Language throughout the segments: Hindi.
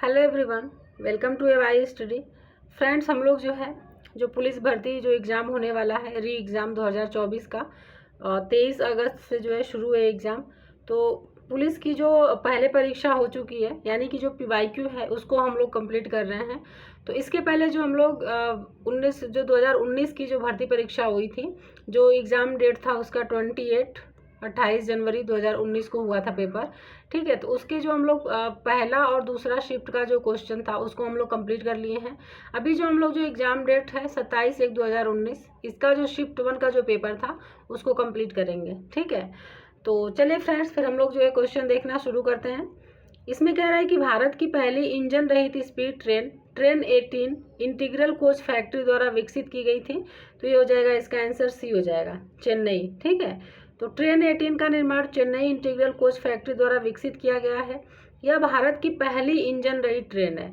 Hello everyone, welcome to AY study. Friends, हम लोग जो पुलिस भर्ती जो एग्ज़ाम होने वाला है री एग्ज़ाम 2024 का 23 अगस्त से शुरू है एग्ज़ाम। तो पुलिस की जो पहले परीक्षा हो चुकी है, यानी कि जो PYQ है उसको हम लोग कंप्लीट कर रहे हैं। तो इसके पहले जो हम लोग 2019 की जो भर्ती परीक्षा हुई थी, जो एग्ज़ाम डेट था उसका 28 जनवरी 2019 को हुआ था पेपर। ठीक है, तो उसके जो हम लोग पहला और दूसरा शिफ्ट का जो क्वेश्चन था उसको हम लोग कंप्लीट कर लिए हैं। अभी जो हम लोग जो एग्ज़ाम डेट है 27/1/2019, इसका जो शिफ्ट 1 का जो पेपर था उसको कंप्लीट करेंगे। ठीक है, तो चलिए फ्रेंड्स, फिर हम लोग क्वेश्चन देखना शुरू करते हैं। इसमें कह रहा है कि भारत की पहली इंजन रहित speed train 18 integral coach factory द्वारा विकसित की गई थी। तो ये हो जाएगा, इसका आंसर सी हो जाएगा, चेन्नई। ठीक है, तो ट्रेन 18 का निर्माण चेन्नई इंटीग्रल कोच फैक्ट्री द्वारा विकसित किया गया है। यह भारत की पहली इंजन रहित ट्रेन है।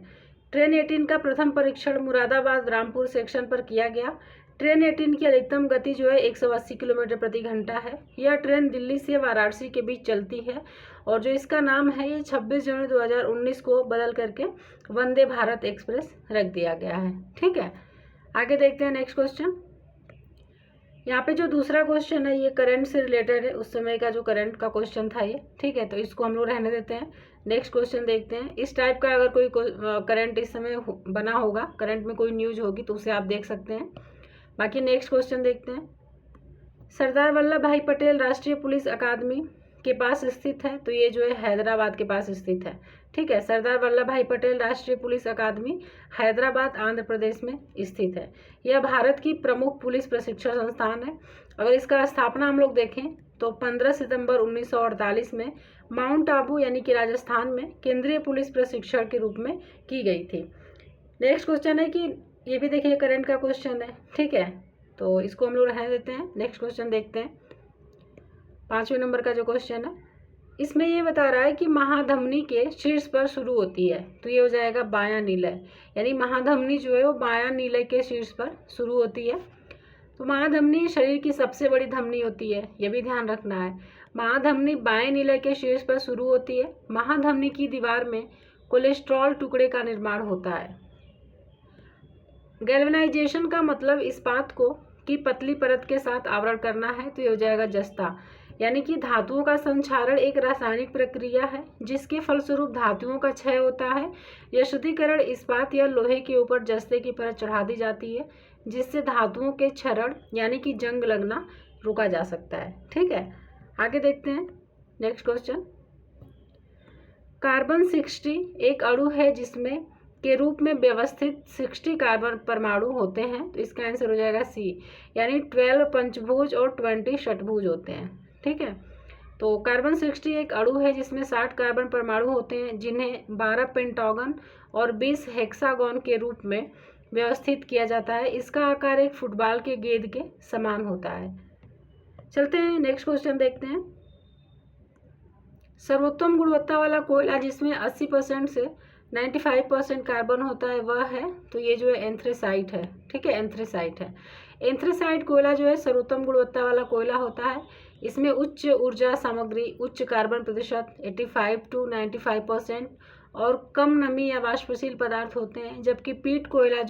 ट्रेन 18 का प्रथम परीक्षण मुरादाबाद रामपुर सेक्शन पर किया गया। ट्रेन 18 की अधिकतम गति 180 किलोमीटर प्रति घंटा है। यह ट्रेन दिल्ली से वाराणसी के बीच चलती है और जो इसका नाम है ये 26 जनवरी 2019 को बदल करके वंदे भारत एक्सप्रेस रख दिया गया है। ठीक है, आगे देखते हैं नेक्स्ट क्वेश्चन। यहाँ पे जो दूसरा क्वेश्चन है ये करंट से रिलेटेड है, उस समय का जो करंट का क्वेश्चन था ये। ठीक है, तो इसको हम लोग रहने देते हैं। नेक्स्ट क्वेश्चन देखते हैं। इस टाइप का अगर कोई करंट इस समय बना होगा, करंट में कोई न्यूज होगी तो उसे आप देख सकते हैं। बाकी नेक्स्ट क्वेश्चन देखते हैं। सरदार वल्लभ भाई पटेल राष्ट्रीय पुलिस अकादमी के पास स्थित है। तो ये हैदराबाद के पास स्थित है। ठीक है, सरदार वल्लभ भाई पटेल राष्ट्रीय पुलिस अकादमी हैदराबाद आंध्र प्रदेश में स्थित है। यह भारत की प्रमुख पुलिस प्रशिक्षण संस्थान है। अगर इसका स्थापना हम लोग देखें तो 15 सितंबर 1948 में माउंट आबू यानी कि राजस्थान में केंद्रीय पुलिस प्रशिक्षण के रूप में की गई थी। नेक्स्ट क्वेश्चन है कि ये भी देखिए करंट का क्वेश्चन है। ठीक है, तो इसको हम लोग रहने देते हैं। नेक्स्ट क्वेश्चन देखते हैं। 5वें नंबर का जो क्वेश्चन है, इसमें ये बता रहा है कि महाधमनी के शीर्ष पर शुरू होती है। तो ये हो जाएगा बायां नीलय, यानी महाधमनी वो बायां नीलय के शीर्ष पर शुरू होती है। तो महाधमनी शरीर की सबसे बड़ी धमनी होती है, ये भी ध्यान रखना है। महाधमनी बाएं नीलय के शीर्ष पर शुरू होती है। महाधमनी की दीवार में कोलेस्ट्रॉल टुकड़े का निर्माण होता है। गैल्वेनाइजेशन का मतलब इस्पात को की पतली परत के साथ आवरण करना है। तो ये हो जाएगा जस्ता, यानी कि धातुओं का संक्षारण एक रासायनिक प्रक्रिया है जिसके फलस्वरूप धातुओं का क्षय होता है। यह शुद्धिकरण इस्पात या लोहे के ऊपर जस्ते की परत चढ़ा दी जाती है, जिससे धातुओं के क्षरण यानी कि जंग लगना रोका जा सकता है। ठीक है, आगे देखते हैं नेक्स्ट क्वेश्चन। कार्बन 60 एक अणु है जिसमें के रूप में व्यवस्थित 60 कार्बन परमाणु होते हैं। तो इसका आंसर हो जाएगा सी, यानी 12 पंचभुज और 20 षटभुज होते हैं। ठीक है, तो कार्बन 60 एक अणु है जिसमें 60 कार्बन परमाणु होते हैं, जिन्हें 12 पेंटागन और 20 हेक्सागन के रूप में व्यवस्थित किया जाता है। इसका आकार एक फुटबॉल के गेंद के समान होता है। चलते हैं नेक्स्ट क्वेश्चन देखते हैं। सर्वोत्तम गुणवत्ता वाला कोयला जिसमें 80% से 95% कार्बन होता है वह है, तो ये एंथ्रेसाइट है। ठीक है, एंथ्रेसाइट है। एंथ्रेसाइट कोयला सर्वोत्तम गुणवत्ता वाला कोयला होता है। इसमें उच्च ऊर्जा सामग्री, उच्च कार्बन प्रतिशत 85 to 95% और कम नमी या वाष्पशील पदार्थ होते हैं, जबकि पीट कोयला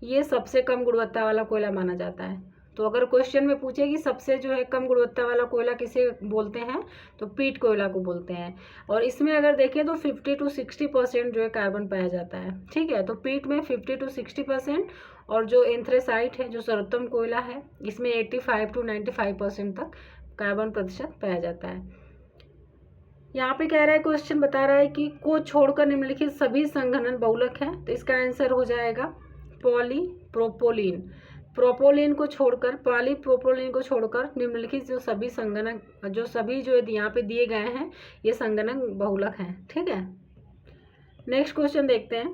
ये सबसे कम गुणवत्ता वाला कोयला माना जाता है। तो अगर क्वेश्चन में पूछे कि सबसे कम गुणवत्ता वाला कोयला किसे बोलते हैं, तो पीट कोयला को बोलते हैं। और इसमें अगर देखें तो 50 to 60% कार्बन पाया जाता है। ठीक है, तो पीट में 50 to 60% और जो एंथ्रेसाइट है जो सर्वोत्तम कोयला है इसमें 85 to 95% तक कार्बन प्रतिशत पाया जाता है। यहाँ पे कह रहा है, क्वेश्चन बता रहा है कि को छोड़कर निम्नलिखित सभी संघनन बहुलक हैं। तो इसका आंसर हो जाएगा पॉलीप्रोपोलीन। प्रोपोलिन को छोड़कर, पॉलीप्रोपोलिन को छोड़कर निम्नलिखित जो सभी संगणक यहाँ पे दिए गए हैं ये संगणक बहुलक हैं। ठीक है, नेक्स्ट क्वेश्चन देखते हैं।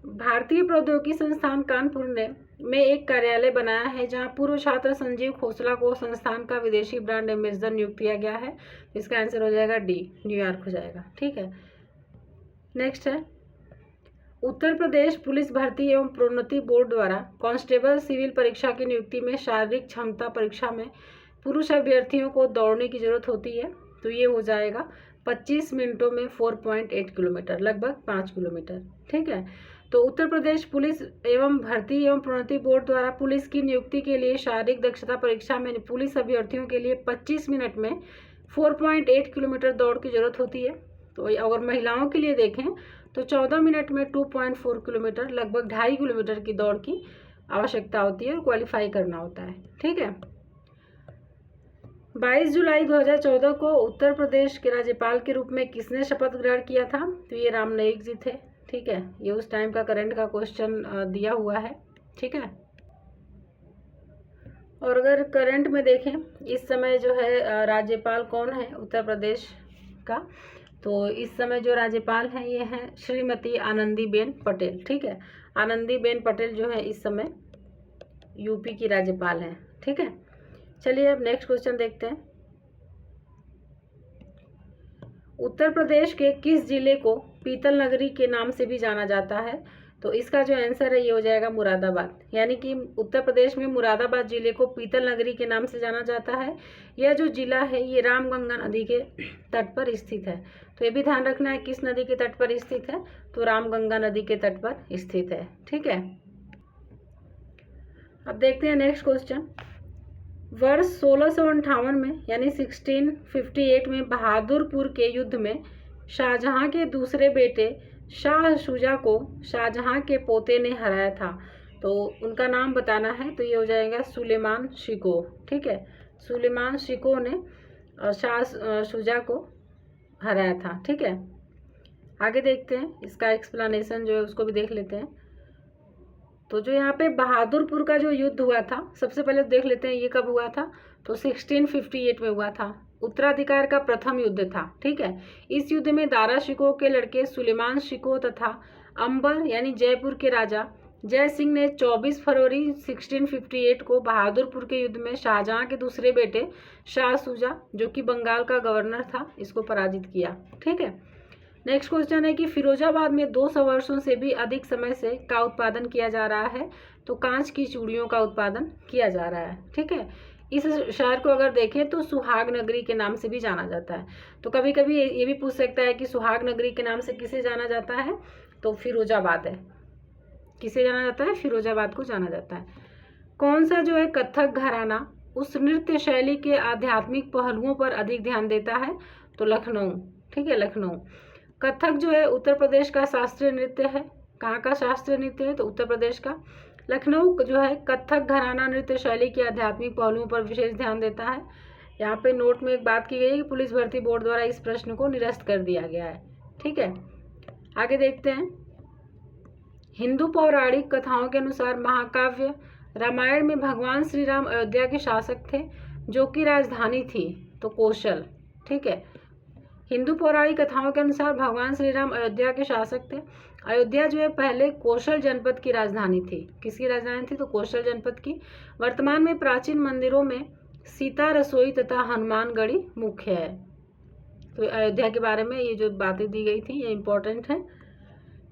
भारतीय प्रौद्योगिकी संस्थान कानपुर ने में एक कार्यालय बनाया है जहां पूर्व छात्र संजीव खोसला को संस्थान का विदेशी ब्रांड एम्बेसडर नियुक्त किया गया है। इसका आंसर हो जाएगा डी, न्यूयॉर्क हो जाएगा। ठीक है, नेक्स्ट है, उत्तर प्रदेश पुलिस भर्ती एवं प्रोन्नति बोर्ड द्वारा कांस्टेबल सिविल परीक्षा की नियुक्ति में शारीरिक क्षमता परीक्षा में पुरुष अभ्यर्थियों को दौड़ने की जरूरत होती है। तो ये हो जाएगा 25 मिनटों में 4.8 किलोमीटर, लगभग 5 किलोमीटर। ठीक है, तो उत्तर प्रदेश पुलिस एवं भर्ती एवं प्रोन्नति बोर्ड द्वारा पुलिस की नियुक्ति के लिए शारीरिक दक्षता परीक्षा में पुलिस अभ्यर्थियों के लिए 25 मिनट में 4.8 किलोमीटर दौड़ की जरूरत होती है। तो अगर महिलाओं के लिए देखें तो 14 मिनट में 2.4 किलोमीटर, लगभग 2.5 किलोमीटर की दौड़ की आवश्यकता होती है और क्वालिफाई करना होता है। ठीक है, 22 जुलाई 2014 को उत्तर प्रदेश के राज्यपाल के रूप में किसने शपथ ग्रहण किया था? तो ये राम नाईक जी थे। ठीक है, ये उस टाइम का करंट का क्वेश्चन दिया हुआ है। ठीक है, और अगर करंट में देखें इस समय जो है राज्यपाल कौन है उत्तर प्रदेश का, तो इस समय जो राज्यपाल हैं ये हैं श्रीमती आनंदीबेन पटेल। ठीक है, आनंदीबेन पटेल जो है इस समय यूपी की राज्यपाल हैं। ठीक है, चलिए अब नेक्स्ट क्वेश्चन देखते हैं। उत्तर प्रदेश के किस जिले को पीतल नगरी के नाम से भी जाना जाता है? तो इसका जो आंसर है ये हो जाएगा मुरादाबाद। यानी कि उत्तर प्रदेश में मुरादाबाद जिले को पीतल नगरी के नाम से जाना जाता है। यह जो जिला है ये रामगंगा नदी के तट पर स्थित है। तो ये भी ध्यान रखना है किस नदी के तट पर स्थित है, तो रामगंगा नदी के तट पर स्थित है। ठीक है, अब देखते हैं नेक्स्ट क्वेश्चन। वर्ष 1658 में यानी 1658 में बहादुरपुर के युद्ध में शाहजहां के दूसरे बेटे शाह शुजा को शाहजहां के पोते ने हराया था। तो उनका नाम बताना है, तो ये हो जाएगा सुलेमान शिको। ठीक है, सुलेमान शिको ने शाह शुजा को हराया था। ठीक है, आगे देखते हैं, इसका एक्सप्लेनेशन जो है उसको भी देख लेते हैं। तो जो यहाँ पे बहादुरपुर का जो युद्ध हुआ था, सबसे पहले देख लेते हैं ये कब हुआ था। तो 1658 में हुआ था। उत्तराधिकार का प्रथम युद्ध था। ठीक है, इस युद्ध में दारा शिकोह के लड़के सुलेमान शिकोह तथा अंबर यानी जयपुर के राजा जय सिंह ने 24 फरवरी 1658 को बहादुरपुर के युद्ध में शाहजहां के दूसरे बेटे शाह शुजा, जो कि बंगाल का गवर्नर था, इसको पराजित किया। ठीक है, नेक्स्ट क्वेश्चन है कि फिरोजाबाद में 200 वर्षों से भी अधिक समय से का उत्पादन किया जा रहा है? तो कांच की चूड़ियों का उत्पादन किया जा रहा है। ठीक है, इस शहर को अगर देखें तो सुहाग नगरी के नाम से भी जाना जाता है। तो कभी कभी ये भी पूछ सकता है कि सुहाग नगरी के नाम से किसे जाना जाता है? तो फिरोजाबाद है। किसे जाना जाता है? फिरोजाबाद को जाना जाता है। कौन सा जो है कथक घराना उस नृत्य शैली के आध्यात्मिक पहलुओं पर अधिक ध्यान देता है? तो लखनऊ। ठीक है, लखनऊ। कथक जो है उत्तर प्रदेश का शास्त्रीय नृत्य है। कहाँ का शास्त्रीय नृत्य है? तो उत्तर प्रदेश का। लखनऊ जो है कथक घराना नृत्य शैली के आध्यात्मिक पहलुओं पर विशेष ध्यान देता है। यहाँ पे नोट में एक बात की गई है कि पुलिस भर्ती बोर्ड द्वारा इस प्रश्न को निरस्त कर दिया गया है। ठीक है, आगे देखते हैं। हिंदू पौराणिक कथाओं के अनुसार महाकाव्य रामायण में भगवान श्री राम अयोध्या के शासक थे, जो कि राजधानी थी तो कौशल। ठीक है, हिंदू पौराणिक कथाओं के अनुसार भगवान श्री राम अयोध्या के शासक थे। अयोध्या जो है पहले कौशल जनपद की राजधानी थी। किसकी राजधानी थी? तो कौशल जनपद की। वर्तमान में प्राचीन मंदिरों में सीता रसोई तथा हनुमानगढ़ी मुख्य है। तो अयोध्या के बारे में ये जो बातें दी गई थी ये इंपॉर्टेंट है।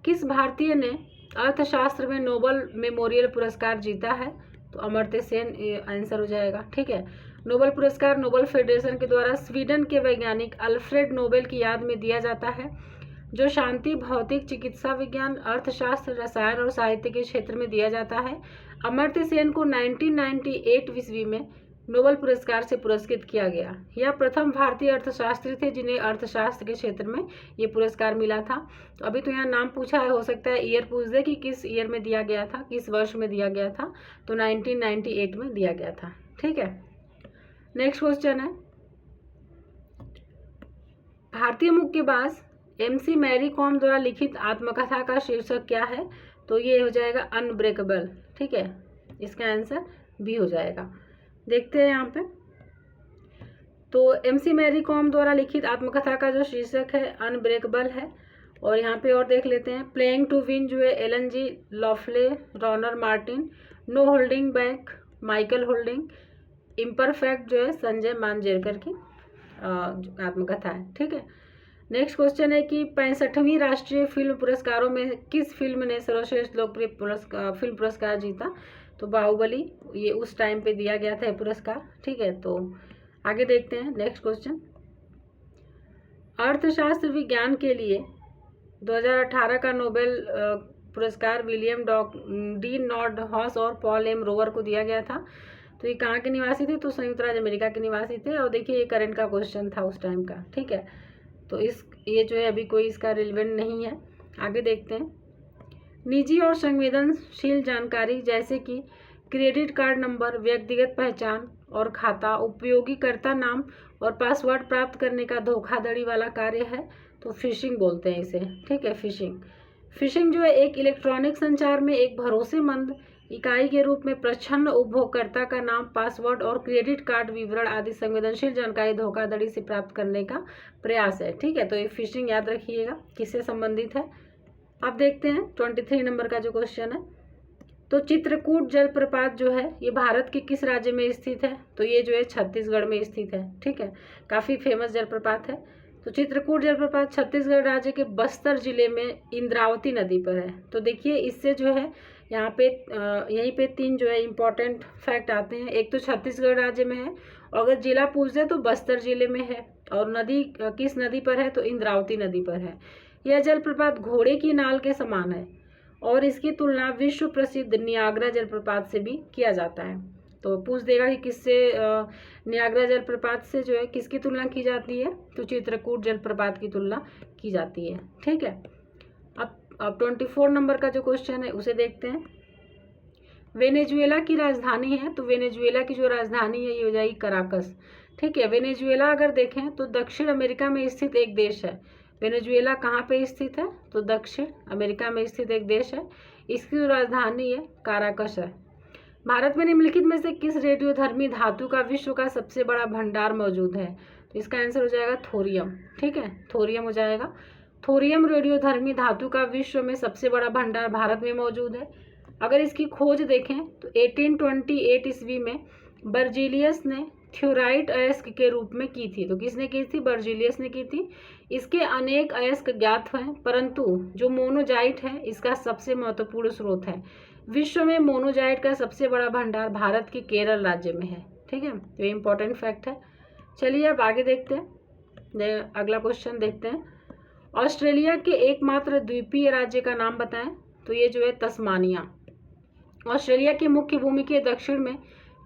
किस भारतीय ने अर्थशास्त्र में नोबल मेमोरियल पुरस्कार जीता है? तो अमर्त्य सेन आंसर हो जाएगा। ठीक है, नोबेल पुरस्कार नोबेल फेडरेशन के द्वारा स्वीडन के वैज्ञानिक अल्फ्रेड नोबेल की याद में दिया जाता है, जो शांति, भौतिक, चिकित्सा विज्ञान, अर्थशास्त्र, रसायन और साहित्य के क्षेत्र में दिया जाता है। अमर्त्य सेन को 1998 ईस्वी में नोबेल पुरस्कार से पुरस्कृत किया गया। यह प्रथम भारतीय अर्थशास्त्री थे जिन्हें अर्थशास्त्र के क्षेत्र में ये पुरस्कार मिला था। तो अभी तो यहाँ नाम पूछा है, हो सकता है ईयर पूछ दे कि किस ईयर में दिया गया था, किस वर्ष में दिया गया था। तो 1998 में दिया गया था। ठीक है, नेक्स्ट क्वेश्चन है, भारतीय मुक्केबाज MC मैरी कॉम द्वारा लिखित आत्मकथा का शीर्षक क्या है? तो ये हो जाएगा अनब्रेकेबल। ठीक है, इसका आंसर बी हो जाएगा। देखते हैं यहाँ पे, तो MC मैरी कॉम द्वारा लिखित आत्मकथा का जो शीर्षक है अनब्रेकेबल है। और यहाँ पे और देख लेते हैं, प्लेइंग टू विन जो है Alan G Lofley, Ronner Martin, no holding back Michael Holding, imperfect जो है संजय मांजरेकर की आत्मकथा है। ठीक है, नेक्स्ट क्वेश्चन है कि 65वीं राष्ट्रीय फिल्म पुरस्कारों में किस फिल्म ने सर्वश्रेष्ठ लोकप्रिय फिल्म पुरस्कार जीता? तो बाहुबली, ये उस टाइम पे दिया गया था पुरस्कार। ठीक है, तो आगे देखते हैं नेक्स्ट क्वेश्चन। अर्थशास्त्र विज्ञान के लिए 2018 का नोबेल पुरस्कार विलियम डी नॉर्डहॉस और पॉल एम रोवर को दिया गया था। तो ये कहाँ के निवासी थे? तो संयुक्त राज्य अमेरिका के निवासी थे। और देखिए ये करंट का क्वेश्चन था उस टाइम का, ठीक है। तो ये जो है अभी कोई इसका रिलेवेंट नहीं है। आगे देखते हैं। निजी और संवेदनशील जानकारी जैसे कि क्रेडिट कार्ड नंबर, व्यक्तिगत पहचान और खाता, उपयोगीकर्ता नाम और पासवर्ड प्राप्त करने का धोखाधड़ी वाला कार्य है, तो फिशिंग बोलते हैं इसे, ठीक है। फिशिंग जो है एक इलेक्ट्रॉनिक संचार में एक भरोसेमंद इकाई के रूप में प्रच्छन्न उपभोक्ता का नाम, पासवर्ड और क्रेडिट कार्ड विवरण आदि संवेदनशील जानकारी धोखाधड़ी से प्राप्त करने का प्रयास है, ठीक है। तो ये फिशिंग याद रखिएगा किससे संबंधित है। अब देखते हैं 23 नंबर का जो क्वेश्चन है। तो चित्रकूट जलप्रपात जो है ये भारत के किस राज्य में स्थित है? तो ये जो है छत्तीसगढ़ में स्थित है, ठीक है। काफ़ी फेमस जलप्रपात है। तो चित्रकूट जलप्रपात छत्तीसगढ़ राज्य के बस्तर जिले में इंद्रावती नदी पर है। तो देखिए इससे जो है यहाँ पे यहीं पे 3 जो है इम्पॉर्टेंट फैक्ट आते हैं। एक तो छत्तीसगढ़ राज्य में है, और अगर जिला पूछ दे तो बस्तर जिले में है, और नदी किस नदी पर है? तो इंद्रावती नदी पर है। यह जलप्रपात घोड़े की नाल के समान है और इसकी तुलना विश्व प्रसिद्ध नियाग्रा जलप्रपात से भी किया जाता है। तो पूछ देगा कि किससे नियाग्रा जलप्रपात से जो है किसकी तुलना की जाती है? तो चित्रकूट जलप्रपात की तुलना की जाती है, ठीक है। अब 24 नंबर का जो क्वेश्चन है उसे देखते हैं। वेनेजुएला की राजधानी है, तो वेनेजुएला की जो राजधानी है ये हो जाएगी कराकस, ठीक है। वेनेजुएला अगर देखें तो दक्षिण अमेरिका में स्थित एक देश है। वेनेजुएला कहाँ पे स्थित है? तो दक्षिण अमेरिका में स्थित एक देश है। इसकी जो राजधानी है काराकस है। भारत में निम्नलिखित में से किस रेडियोधर्मी धातु का विश्व का सबसे बड़ा भंडार मौजूद है? तो इसका आंसर हो जाएगा थोरियम, ठीक है। थोरियम हो जाएगा। थोरियम रेडियोधर्मी धातु का विश्व में सबसे बड़ा भंडार भारत में मौजूद है। अगर इसकी खोज देखें तो 1828 ईस्वी में बर्जीलियस ने थ्योराइट अयस्क के रूप में की थी। तो किसने की थी? बर्जीलियस ने की थी। इसके अनेक अयस्क ज्ञात हैं, परंतु जो मोनोजाइट है इसका सबसे महत्वपूर्ण स्रोत है। विश्व में मोनोजाइट का सबसे बड़ा भंडार भारत के केरल राज्य में है, ठीक है। तो ये इंपॉर्टेंट फैक्ट है। चलिए अब आगे देखते हैं। अगला क्वेश्चन देखते हैं। ऑस्ट्रेलिया के एकमात्र द्वीपीय राज्य का नाम बताएं। तो ये जो है तस्मानिया। ऑस्ट्रेलिया के मुख्य भूमि के दक्षिण में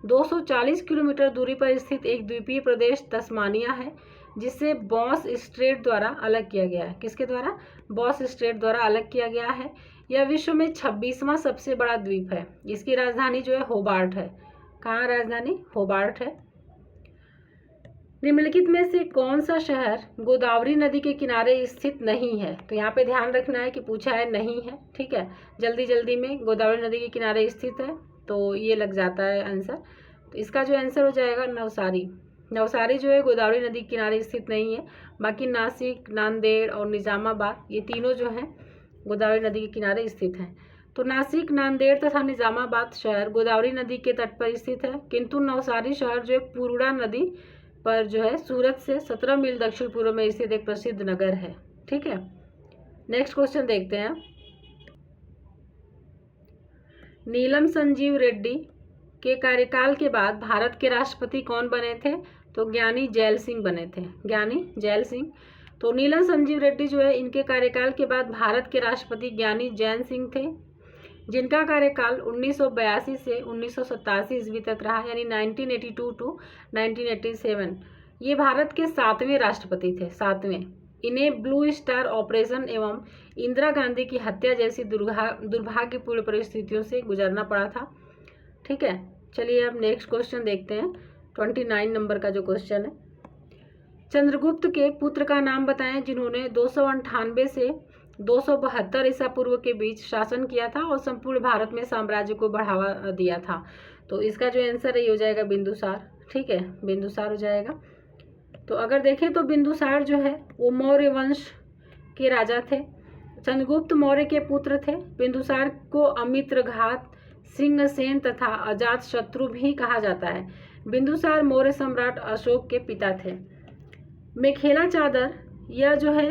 240 किलोमीटर दूरी पर स्थित एक द्वीपीय प्रदेश तस्मानिया है, जिसे बॉस स्ट्रेट द्वारा अलग किया गया है। किसके द्वारा? बॉस स्ट्रेट द्वारा अलग किया गया है। यह विश्व में 26वां सबसे बड़ा द्वीप है। इसकी राजधानी जो है होबार्ट है। कहाँ राजधानी? होबार्ट है। निम्नलिखित में से कौन सा शहर गोदावरी नदी के किनारे स्थित नहीं है? तो यहाँ पे ध्यान रखना है कि पूछा है नहीं है, ठीक है। जल्दी जल्दी में गोदावरी नदी के किनारे स्थित है तो ये लग जाता है आंसर। तो इसका जो आंसर हो जाएगा नवसारी। नवसारी जो है गोदावरी नदी के किनारे स्थित नहीं है। बाकी नासिक, नांदेड़ और निज़ामाबाद ये तीनों जो हैं गोदावरी नदी के किनारे स्थित हैं। तो नासिक, नांदेड़ तथा निज़ामाबाद शहर गोदावरी नदी के तट पर स्थित है, किंतु नवसारी शहर जो है पूर्णा नदी पर जो है सूरत से 17 मील दक्षिण पूर्व में स्थित एक प्रसिद्ध नगर है, ठीक है। नेक्स्ट क्वेश्चन देखते हैं। नीलम संजीव रेड्डी के कार्यकाल के बाद भारत के राष्ट्रपति कौन बने थे? तो ज्ञानी जैल सिंह बने थे। ज्ञानी जैल सिंह। तो नीलम संजीव रेड्डी जो है इनके कार्यकाल के बाद भारत के राष्ट्रपति ज्ञानी जैन सिंह थे, जिनका कार्यकाल 1982 से 1987 ईस्वी तक रहा, यानी 1982 टू 1987। ये भारत के 7वें राष्ट्रपति थे, 7वें। इन्हें ब्लू स्टार ऑपरेशन एवं इंदिरा गांधी की हत्या जैसी दुर्भाग्यपूर्ण परिस्थितियों से गुजरना पड़ा था, ठीक है। चलिए अब नेक्स्ट क्वेश्चन देखते हैं। 29 नंबर का जो क्वेश्चन है। चंद्रगुप्त के पुत्र का नाम बताएं जिन्होंने 298 से 272 ईसा पूर्व के बीच शासन किया था और संपूर्ण भारत में साम्राज्य को बढ़ावा दिया था। तो इसका जो आंसर है ये हो जाएगा बिंदुसार, ठीक है। बिंदुसार हो जाएगा। तो अगर देखें तो बिंदुसार जो है वो मौर्य वंश के राजा थे। चंद्रगुप्त मौर्य के पुत्र थे। बिंदुसार को अमित्रघात, सिंहसेन तथा अजात शत्रु भी कहा जाता है। बिंदुसार मौर्य सम्राट अशोक के पिता थे। मेखेला चादर यह जो है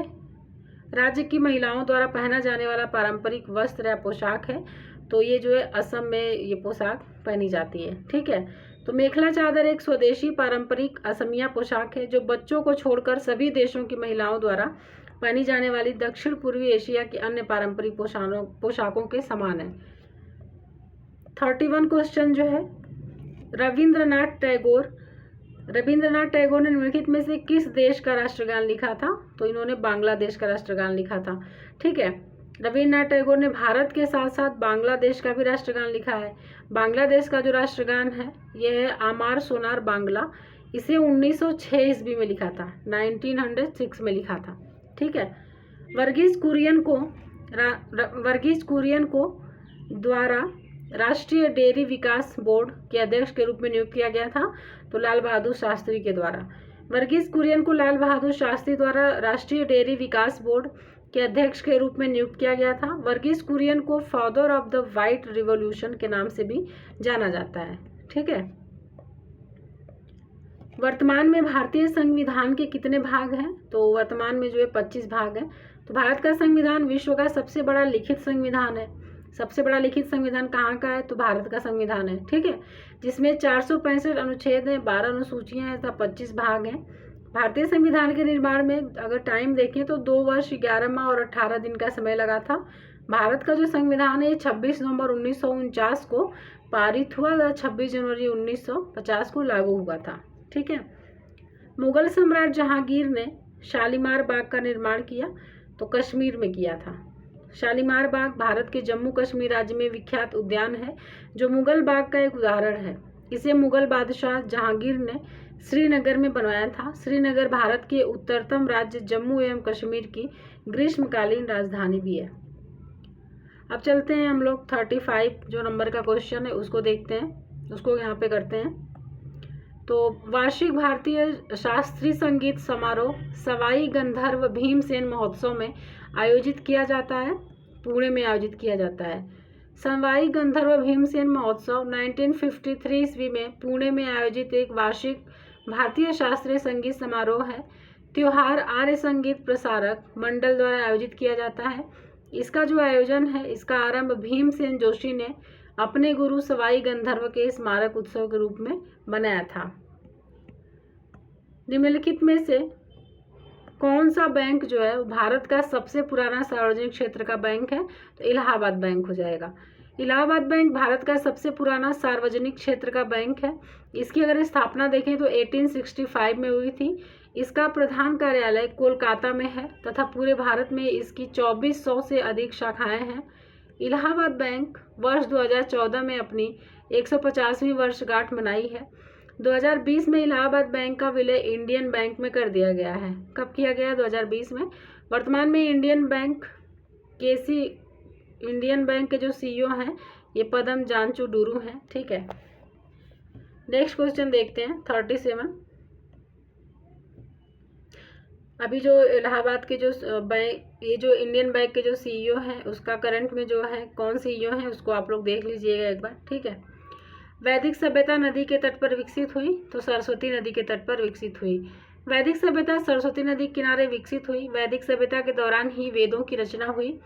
राज्य की महिलाओं द्वारा पहना जाने वाला पारंपरिक वस्त्र या पोशाक है। तो ये जो है असम में ये पोशाक पहनी जाती है, ठीक है। तो मेखला चादर एक स्वदेशी पारंपरिक असमिया पोशाक है जो बच्चों को छोड़कर सभी देशों की महिलाओं द्वारा पहनी जाने वाली दक्षिण पूर्वी एशिया की अन्य पारंपरिक पोशाकों के समान है। 31 क्वेश्चन जो है, रविंद्रनाथ टैगोर ने निम्नलिखित में से किस देश का राष्ट्रगान लिखा था? तो इन्होंने बांग्लादेश का राष्ट्रगान लिखा था। ठीक है, रविंद्रनाथ टैगोर ने भारत के साथ साथ बांग्लादेश का भी राष्ट्रगान लिखा है। बांग्लादेश का जो राष्ट्रगान है यह है आमार सोनार बांग्ला। इसे 1906 ईस्वी में लिखा था, 1906 में लिखा था। ठीक है, वर्गीज कुरियन को द्वारा राष्ट्रीय डेयरी विकास बोर्ड के अध्यक्ष के रूप में नियुक्त किया गया था। तो लाल बहादुर शास्त्री के द्वारा। वर्गीज कुरियन को लाल बहादुर शास्त्री द्वारा राष्ट्रीय डेयरी विकास बोर्ड के अध्यक्ष के रूप में नियुक्त किया गया था। वर्गीज कुरियन को father of the white revolution के नाम से भी जाना जाता है। ठीक है, वर्तमान में भारतीय संविधान के कितने भाग हैं? तो वर्तमान में जो है 25 भाग हैं। तो भारत का संविधान विश्व का सबसे बड़ा लिखित संविधान है। सबसे बड़ा लिखित संविधान कहाँ का है? तो भारत का संविधान है। ठीक है, जिसमें 465 अनुच्छेद हैं, 12 अनुसूचियां हैं तथा 25 भाग हैं। भारतीय संविधान के निर्माण में अगर टाइम देखें तो 2 वर्ष 11 माह और 18 दिन का समय लगा था। भारत का जो संविधान है 26 नवंबर 1949 को पारित हुआ था, 26 जनवरी 1950 को लागू हुआ था। ठीक है, मुगल सम्राट जहांगीर ने शालीमार बाग का निर्माण किया, तो कश्मीर में किया था। शालीमार बाग भारत के जम्मू कश्मीर राज्य में विख्यात उद्यान है जो मुगल बाग का एक उदाहरण है। इसे मुगल बादशाह जहांगीर ने श्रीनगर में बनवाया था। श्रीनगर भारत के उत्तरतम राज्य जम्मू एवं कश्मीर की ग्रीष्मकालीन राजधानी भी है। अब चलते हैं हम लोग 35 जो नंबर का क्वेश्चन है उसको देखते हैं, उसको यहाँ पे करते हैं। तो वार्षिक भारतीय शास्त्रीय संगीत समारोह सवाई गंधर्व भीमसेन महोत्सव में आयोजित किया जाता है, पुणे में आयोजित किया जाता है। सवाई गंधर्व भीमसेन महोत्सव 1953 ईस्वी में पुणे में आयोजित एक वार्षिक भारतीय शास्त्रीय संगीत समारोह है। त्योहार आर्य संगीत प्रसारक मंडल द्वारा आयोजित किया जाता है। इसका जो आयोजन है इसका आरंभ भीमसेन जोशी ने अपने गुरु सवाई गंधर्व के स्मारक उत्सव के रूप में बनाया था। निम्नलिखित में से कौन सा बैंक जो है भारत का सबसे पुराना सार्वजनिक क्षेत्र का बैंक है? तो इलाहाबाद बैंक हो जाएगा। इलाहाबाद बैंक भारत का सबसे पुराना सार्वजनिक क्षेत्र का बैंक है। इसकी अगर स्थापना देखें तो 1865 में हुई थी। इसका प्रधान कार्यालय कोलकाता में है तथा पूरे भारत में इसकी 2400 से अधिक शाखाएं हैं। इलाहाबाद बैंक वर्ष 2014 में अपनी 150वीं वर्षगांठ मनाई है। 2020 में इलाहाबाद बैंक का विलय इंडियन बैंक में कर दिया गया है। कब किया गया? 2020 में। वर्तमान में इंडियन बैंक के जो सीईओ हैं ये पदम जानचू डूरू हैं। ठीक है, नेक्स्ट क्वेश्चन देखते हैं 37। अभी जो इलाहाबाद के जो बैंक, ये जो इंडियन बैंक के जो सीईओ हैं उसका करंट में जो है कौन सीईओ हैं उसको आप लोग देख लीजिएगा एक बार। ठीक है, वैदिक सभ्यता नदी के तट पर विकसित हुई, तो सरस्वती नदी के तट पर विकसित हुई। वैदिक सभ्यता सरस्वती नदी के किनारे विकसित हुई। वैदिक सभ्यता के दौरान ही वेदों की रचना हुई।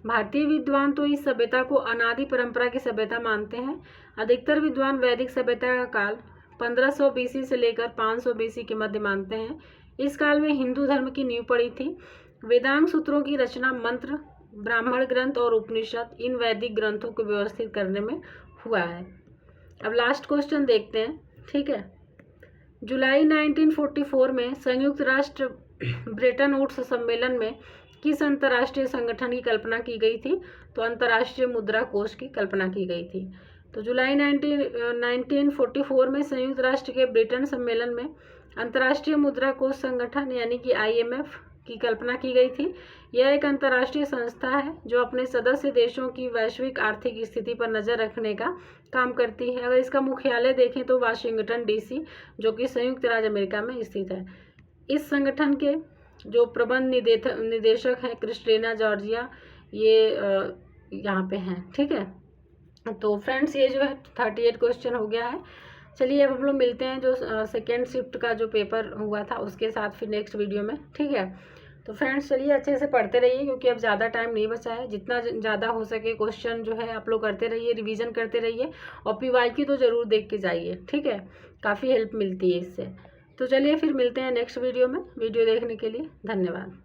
भारतीय विद्वान तो इस सभ्यता को अनादि परंपरा की सभ्यता मानते हैं। अधिकतर विद्वान वैदिक सभ्यता का काल 1500 BC से लेकर 500 BC के मध्य मानते हैं। इस काल में हिंदू धर्म की नींव पड़ी थी। वेदांग सूत्रों की रचना मंत्र, ब्राह्मण ग्रंथ और उपनिषद इन वैदिक ग्रंथों को व्यवस्थित करने में हुआ है। अब लास्ट क्वेश्चन देखते हैं। ठीक है, जुलाई 1944 में संयुक्त राष्ट्र ब्रेटन वुड्स सम्मेलन में किस अंतर्राष्ट्रीय संगठन की कल्पना की गई थी? तो अंतर्राष्ट्रीय मुद्रा कोष की कल्पना की गई थी। तो जुलाई 1944 में संयुक्त राष्ट्र के ब्रिटेन सम्मेलन में अंतर्राष्ट्रीय मुद्रा कोष संगठन यानी कि IMF की कल्पना की गई थी। यह एक अंतर्राष्ट्रीय संस्था है जो अपने सदस्य देशों की वैश्विक आर्थिक स्थिति पर नज़र रखने का काम करती है। अगर इसका मुख्यालय देखें तो वाशिंगटन DC जो कि संयुक्त राज्य अमेरिका में स्थित है। इस संगठन के जो प्रबंध निदेशक हैं क्रिस्टीना जॉर्जिया, ये यहाँ पे हैं। ठीक है, तो फ्रेंड्स ये जो है 38 क्वेश्चन हो गया है। चलिए अब हम लोग मिलते हैं जो सेकेंड शिफ्ट का जो पेपर हुआ था उसके साथ फिर नेक्स्ट वीडियो में। ठीक है, तो फ्रेंड्स चलिए अच्छे से पढ़ते रहिए, क्योंकि अब ज़्यादा टाइम नहीं बचा है। जितना ज़्यादा हो सके क्वेश्चन जो है आप लोग करते रहिए, रिवीजन करते रहिए, और PYQ तो ज़रूर देख के जाइए, ठीक है। काफ़ी हेल्प मिलती है इससे। तो चलिए फिर मिलते हैं नेक्स्ट वीडियो में। वीडियो देखने के लिए धन्यवाद।